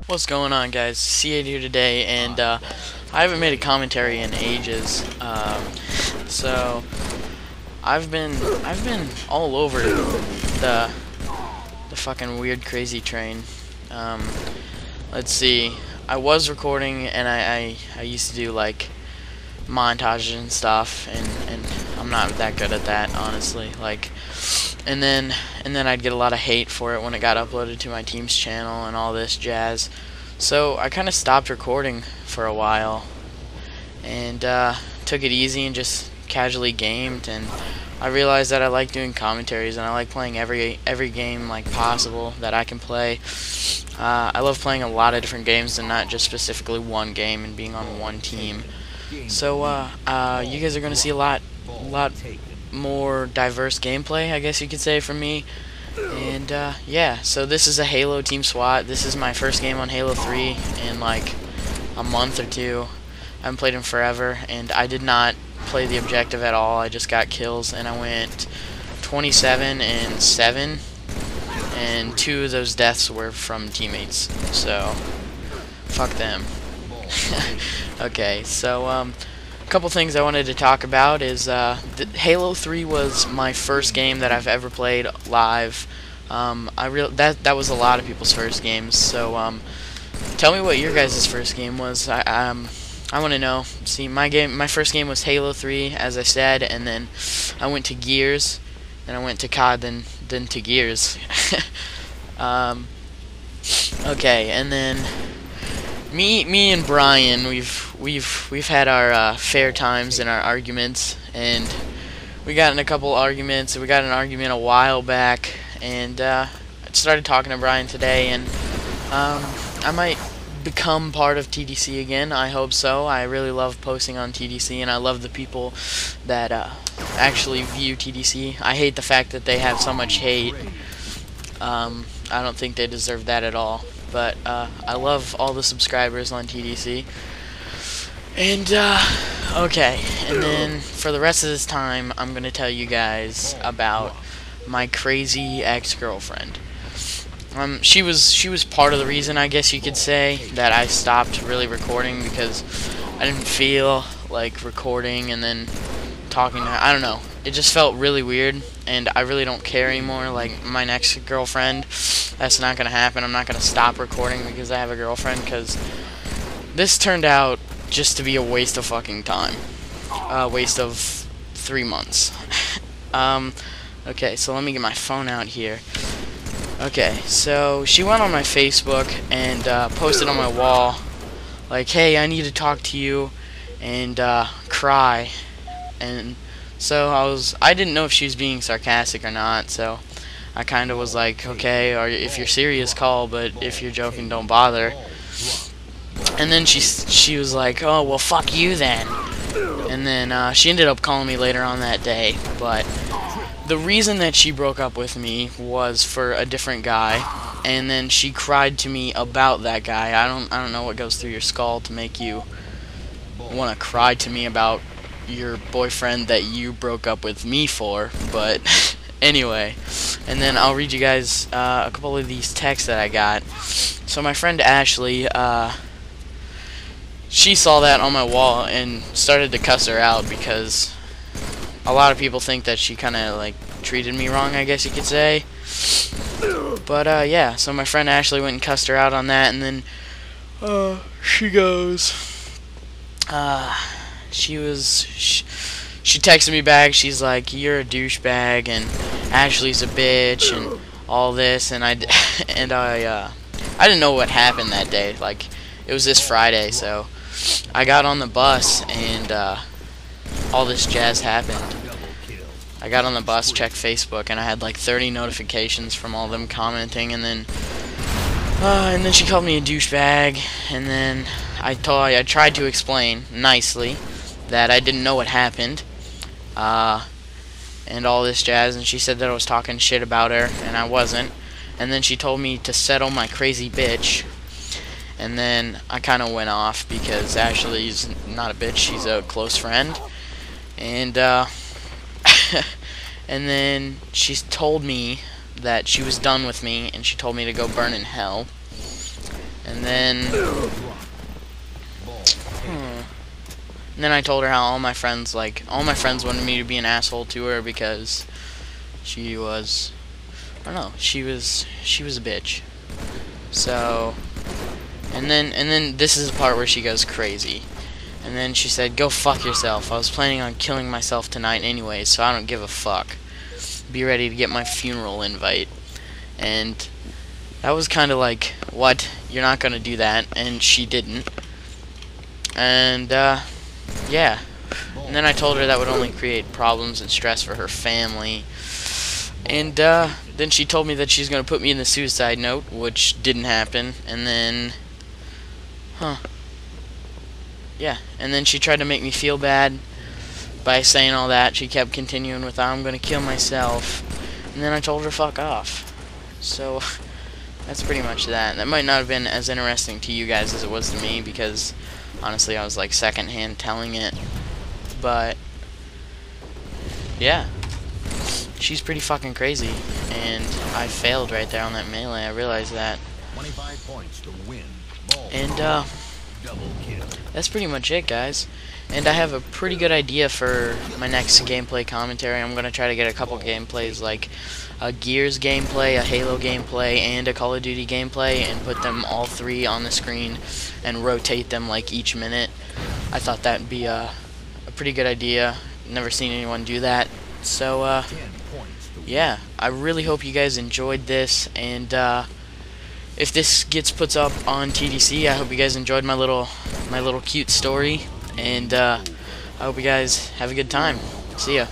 What's going on, guys? C8 here today, and I haven't made a commentary in ages. So I've been all over the fucking weird crazy train. Let's see. I was recording, and I used to do like montages and stuff, and I'm not that good at that, honestly. Like, and then I'd get a lot of hate for it when it got uploaded to my team's channel and all this jazz. So I kind of stopped recording for a while and took it easy and just casually gamed, and I realized that I like doing commentaries and I like playing every game like possible that I can play. I love playing a lot of different games and not just specifically one game and being on one team. So you guys are going to see a lot more diverse gameplay, I guess you could say, from me. And yeah, so this is a Halo Team SWAT. This is my first game on Halo 3 in like a month or two. I haven't played in forever, and I did not play the objective at all. I just got kills, and I went 27 and 7, and 2 of those deaths were from teammates. So fuck them. Okay, so a couple things I wanted to talk about is Halo 3 was my first game that I've ever played live. That was a lot of people's first games. So tell me what your guys' first game was. I want to know. See, my first game was Halo 3, as I said, and then I went to Gears, then I went to COD, then to Gears. Okay, and then me and Brian, we've had our fair times in our arguments, and we got in a couple arguments. We got in an argument a while back, and I started talking to Brian today, and I might become part of TDC again. I hope so. I really love posting on TDC, and I love the people that actually view TDC. I hate the fact that they have so much hate. I don't think they deserve that at all. But I love all the subscribers on TDC. And okay, and then for the rest of this time, I'm gonna tell you guys about my crazy ex-girlfriend. She was part of the reason, I guess you could say, that I stopped really recording, because I didn't feel like recording and then talking to her. I don't know. It just felt really weird, and I really don't care anymore. Like, my next girlfriend, that's not going to happen. I'm not going to stop recording because I have a girlfriend, because this turned out just to be a waste of fucking time. A waste of 3 months. Okay, so let me get my phone out here. Okay, so she went on my Facebook and posted on my wall, like, hey, I need to talk to you, and cry. And so I didn't know if she was being sarcastic or not, so I kind of was like, okay, or if you're serious, call, but if you're joking, don't bother. And then she was like, oh, well, fuck you then. And then she ended up calling me later on that day, but the reason that she broke up with me was for a different guy, and then she cried to me about that guy. I don't know what goes through your skull to make you want to cry to me about your boyfriend that you broke up with me for, but anyway. And then I'll read you guys a couple of these texts that I got. So my friend Ashley, she saw that on my wall and started to cuss her out, because a lot of people think that she kind of like treated me wrong, I guess you could say. But yeah, so my friend Ashley went and cussed her out on that, and then she goes, she texted me back. She's like, you're a douchebag, and Ashley's a bitch, and all this. And I didn't know what happened that day. Like, it was this Friday, so I got on the bus, and all this jazz happened. I got on the bus, checked Facebook, and I had like 30 notifications from all of them commenting, and then she called me a douchebag, and then I tried to explain nicely that I didn't know what happened, and all this jazz, and she said that I was talking shit about her, and I wasn't. And then she told me to settle my crazy bitch, and then I kind of went off, because Ashley's not a bitch, she's a close friend, and and then she told me that she was done with me, and she told me to go burn in hell. And then and then I told her how all my friends wanted me to be an asshole to her because she was, I don't know, she was a bitch. So, and then this is the part where she goes crazy. And then she said, "Go fuck yourself. I was planning on killing myself tonight anyways, so I don't give a fuck. Be ready to get my funeral invite." And that was kind of like, what? You're not gonna do that? And she didn't. And yeah. And then I told her that would only create problems and stress for her family. And then she told me that she's gonna put me in the suicide note, which didn't happen. And then, yeah. And then she tried to make me feel bad by saying all that. She kept continuing with, "I'm gonna kill myself." And then I told her, "Fuck off." So that's pretty much that. That might not have been as interesting to you guys as it was to me, because honestly I was like secondhand telling it. But yeah, she's pretty fucking crazy, and I failed right there on that melee. I realized that. 25 points to win. And Double kill. that's pretty much it, guys. And I have a pretty good idea for my next gameplay commentary. I'm gonna try to get a couple gameplays, like a Gears gameplay, a Halo gameplay, and a Call of Duty gameplay, and put them all three on the screen and rotate them like each minute. I thought that'd be a pretty good idea. Never seen anyone do that. So yeah, I really hope you guys enjoyed this, and if this gets put up on TDC, I hope you guys enjoyed my little cute story, and I hope you guys have a good time. See ya.